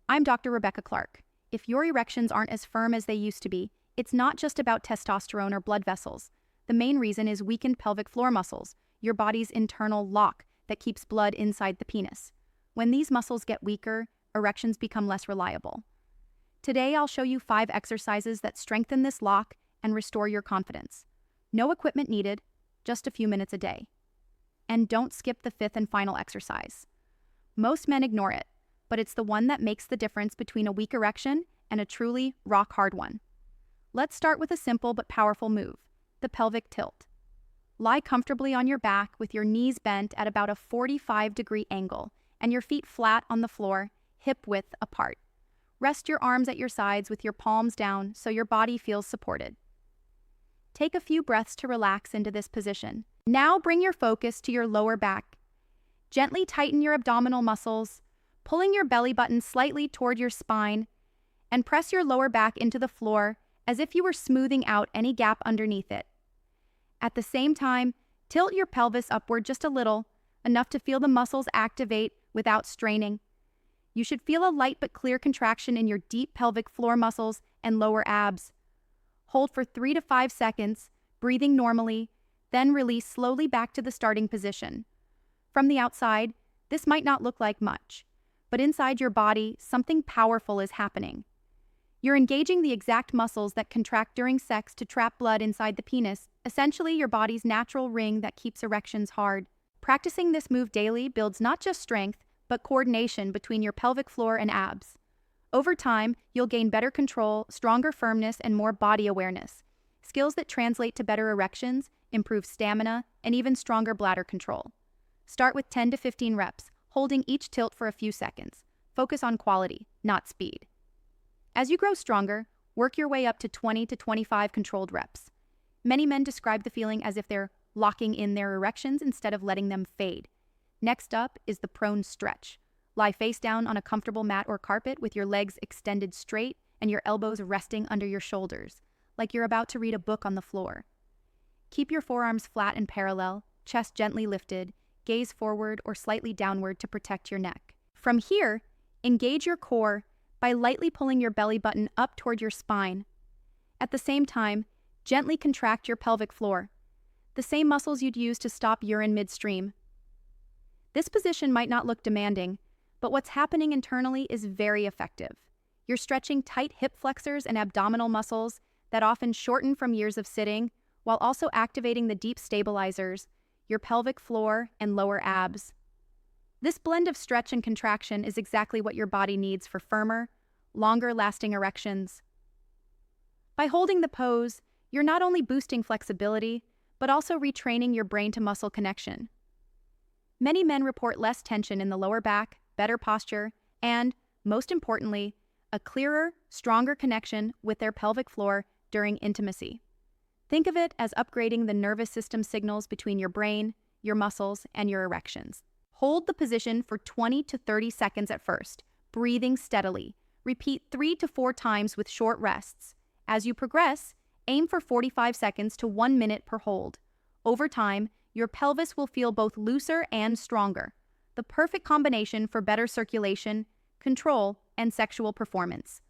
I'm Dr. Rebecca Clark. If your erections aren't as firm as they used to be, it's not just about testosterone or blood vessels. The main reason is weakened pelvic floor muscles, your body's internal lock that keeps blood inside the penis. When these muscles get weaker, erections become less reliable. Today, I'll show you 5 exercises that strengthen this lock and restore your confidence. No equipment needed, just a few minutes a day. And don't skip the 5th and final exercise. Most men ignore it, but it's the one that makes the difference between a weak erection and a truly rock-hard one. Let's start with a simple but powerful move, the pelvic tilt. Lie comfortably on your back with your knees bent at about a 45-degree angle and your feet flat on the floor, hip-width apart. Rest your arms at your sides with your palms down so your body feels supported. Take a few breaths to relax into this position. Now bring your focus to your lower back. Gently tighten your abdominal muscles, pulling your belly button slightly toward your spine, and press your lower back into the floor as if you were smoothing out any gap underneath it. At the same time, tilt your pelvis upward just a little, enough to feel the muscles activate without straining. You should feel a light but clear contraction in your deep pelvic floor muscles and lower abs. Hold for 3 to 5 seconds, breathing normally, then release slowly back to the starting position. From the outside, this might not look like much, but inside your body, something powerful is happening. You're engaging the exact muscles that contract during sex to trap blood inside the penis, essentially your body's natural ring that keeps erections hard. Practicing this move daily builds not just strength, but coordination between your pelvic floor and abs. Over time, you'll gain better control, stronger firmness, and more body awareness. Skills that translate to better erections, improve stamina, and even stronger bladder control. Start with 10 to 15 reps, holding each tilt for a few seconds. Focus on quality, not speed. As you grow stronger, work your way up to 20 to 25 controlled reps. Many men describe the feeling as if they're locking in their erections instead of letting them fade. Next up is the prone stretch. Lie face down on a comfortable mat or carpet with your legs extended straight and your elbows resting under your shoulders, like you're about to read a book on the floor. Keep your forearms flat and parallel, chest gently lifted, gaze forward or slightly downward to protect your neck. From here, engage your core by lightly pulling your belly button up toward your spine. At the same time, gently contract your pelvic floor, the same muscles you'd use to stop urine midstream. This position might not look demanding, but what's happening internally is very effective. You're stretching tight hip flexors and abdominal muscles that often shorten from years of sitting, while also activating the deep stabilizers, your pelvic floor and lower abs. This blend of stretch and contraction is exactly what your body needs for firmer, longer-lasting erections. By holding the pose, you're not only boosting flexibility, but also retraining your brain-to-muscle connection. Many men report less tension in the lower back, better posture, and, most importantly, a clearer, stronger connection with their pelvic floor during intimacy. Think of it as upgrading the nervous system signals between your brain, your muscles, and your erections. Hold the position for 20 to 30 seconds at first, breathing steadily. Repeat 3 to 4 times with short rests. As you progress, aim for 45 seconds to 1 minute per hold. Over time, your pelvis will feel both looser and stronger, the perfect combination for better circulation, control, and sexual performance.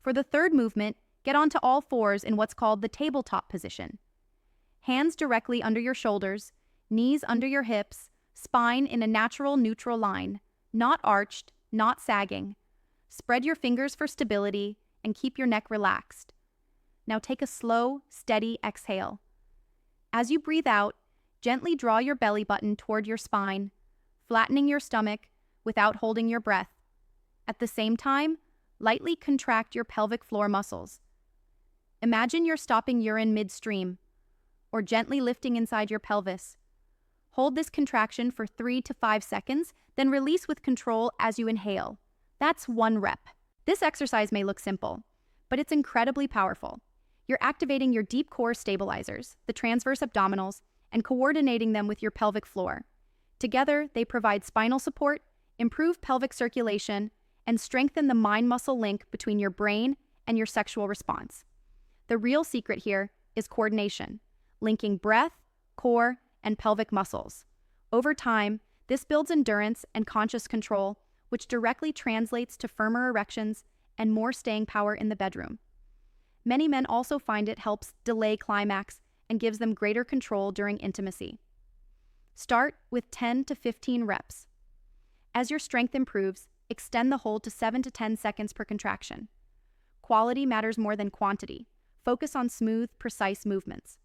For the third movement, get onto all fours in what's called the tabletop position. Hands directly under your shoulders, knees under your hips, spine in a natural neutral line, not arched, not sagging. Spread your fingers for stability and keep your neck relaxed. Now take a slow, steady exhale. As you breathe out, gently draw your belly button toward your spine, flattening your stomach without holding your breath. At the same time, lightly contract your pelvic floor muscles. Imagine you're stopping urine midstream, or gently lifting inside your pelvis. Hold this contraction for 3 to 5 seconds, then release with control as you inhale. That's 1 rep. This exercise may look simple, but it's incredibly powerful. You're activating your deep core stabilizers, the transverse abdominals, and coordinating them with your pelvic floor. Together, they provide spinal support, improve pelvic circulation, and strengthen the mind-muscle link between your brain and your sexual response. The real secret here is coordination, linking breath, core, and pelvic muscles. Over time, this builds endurance and conscious control which directly translates to firmer erections and more staying power in the bedroom. Many men also find it helps delay climax and gives them greater control during intimacy. Start with 10 to 15 reps. As your strength improves, extend the hold to 7 to 10 seconds per contraction. Quality matters more than quantity. Focus on smooth, precise movements.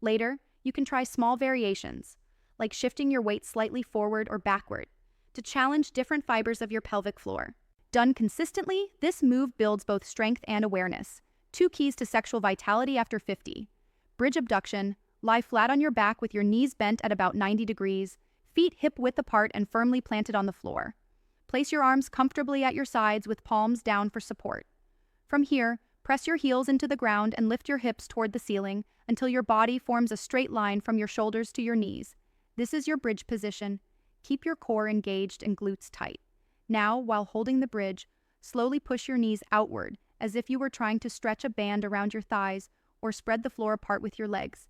Later, you can try small variations, like shifting your weight slightly forward or backward, to challenge different fibers of your pelvic floor. Done consistently, this move builds both strength and awareness. 2 keys to sexual vitality after 50. Bridge abduction. Lie flat on your back with your knees bent at about 90 degrees, feet hip-width apart and firmly planted on the floor. Place your arms comfortably at your sides with palms down for support. From here, press your heels into the ground and lift your hips toward the ceiling until your body forms a straight line from your shoulders to your knees. This is your bridge position. Keep your core engaged and glutes tight. Now, while holding the bridge, slowly push your knees outward as if you were trying to stretch a band around your thighs or spread the floor apart with your legs.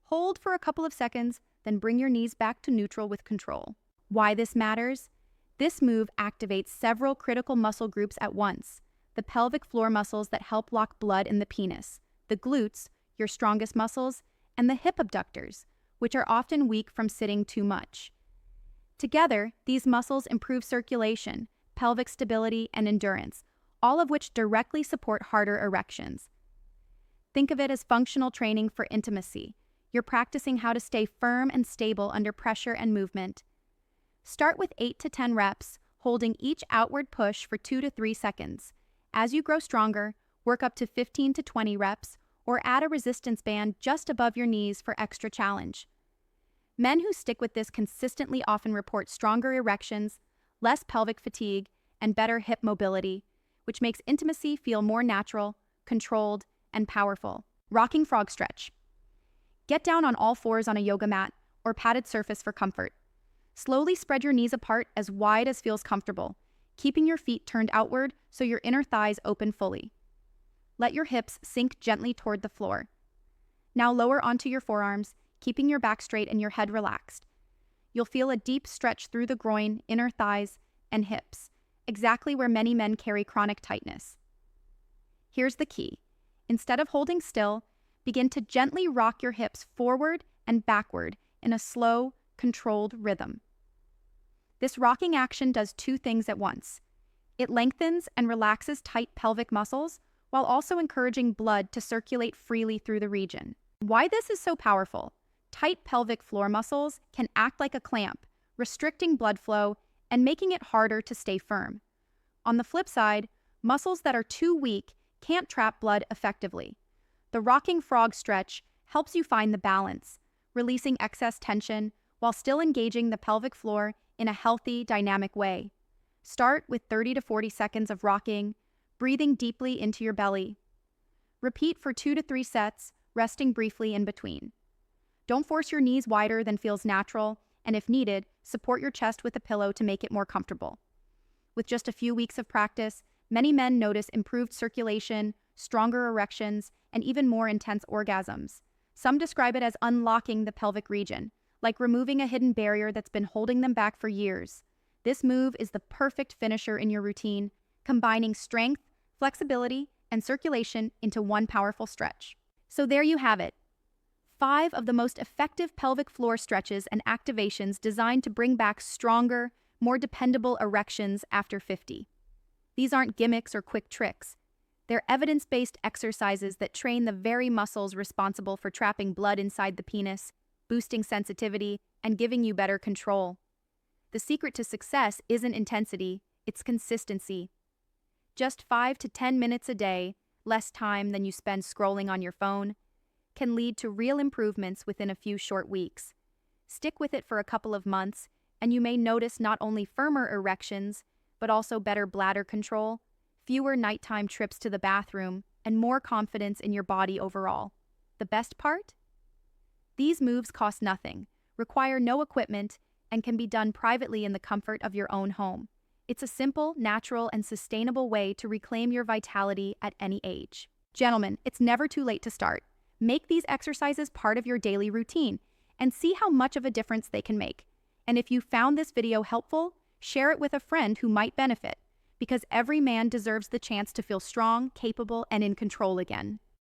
Hold for a couple of seconds, then bring your knees back to neutral with control. Why this matters? This move activates several critical muscle groups at once. The pelvic floor muscles that help lock blood in the penis, the glutes, your strongest muscles, and the hip abductors, which are often weak from sitting too much. Together, these muscles improve circulation, pelvic stability, and endurance, all of which directly support harder erections. Think of it as functional training for intimacy. You're practicing how to stay firm and stable under pressure and movement. Start with 8 to 10 reps, holding each outward push for 2 to 3 seconds. As you grow stronger, work up to 15 to 20 reps, or add a resistance band just above your knees for extra challenge. Men who stick with this consistently often report stronger erections, less pelvic fatigue, and better hip mobility, which makes intimacy feel more natural, controlled, and powerful. Rocking frog stretch. Get down on all fours on a yoga mat or padded surface for comfort. Slowly spread your knees apart as wide as feels comfortable, keeping your feet turned outward so your inner thighs open fully. Let your hips sink gently toward the floor. Now lower onto your forearms, keeping your back straight and your head relaxed. You'll feel a deep stretch through the groin, inner thighs, and hips, exactly where many men carry chronic tightness. Here's the key. Instead of holding still, begin to gently rock your hips forward and backward in a slow, controlled rhythm. This rocking action does 2 things at once. It lengthens and relaxes tight pelvic muscles while also encouraging blood to circulate freely through the region. Why this is so powerful? Tight pelvic floor muscles can act like a clamp, restricting blood flow and making it harder to stay firm. On the flip side, muscles that are too weak can't trap blood effectively. The rocking frog stretch helps you find the balance, releasing excess tension while still engaging the pelvic floor in a healthy, dynamic way. Start with 30 to 40 seconds of rocking, breathing deeply into your belly. Repeat for 2 to 3 sets, resting briefly in between. Don't force your knees wider than feels natural, and if needed, support your chest with a pillow to make it more comfortable. With just a few weeks of practice, many men notice improved circulation, stronger erections, and even more intense orgasms. Some describe it as unlocking the pelvic region, like removing a hidden barrier that's been holding them back for years. This move is the perfect finisher in your routine, combining strength, flexibility, and circulation into one powerful stretch. So there you have it. 5 of the most effective pelvic floor stretches and activations designed to bring back stronger, more dependable erections after 50. These aren't gimmicks or quick tricks. They're evidence-based exercises that train the very muscles responsible for trapping blood inside the penis, boosting sensitivity, and giving you better control. The secret to success isn't intensity, it's consistency. Just 5 to 10 minutes a day, less time than you spend scrolling on your phone, can lead to real improvements within a few short weeks. Stick with it for a couple of months, and you may notice not only firmer erections, but also better bladder control, fewer nighttime trips to the bathroom, and more confidence in your body overall. The best part? These moves cost nothing, require no equipment, and can be done privately in the comfort of your own home. It's a simple, natural, and sustainable way to reclaim your vitality at any age. Gentlemen, it's never too late to start. Make these exercises part of your daily routine and see how much of a difference they can make. And if you found this video helpful, Share it with a friend who might benefit, because every man deserves the chance to feel strong, capable, and in control again.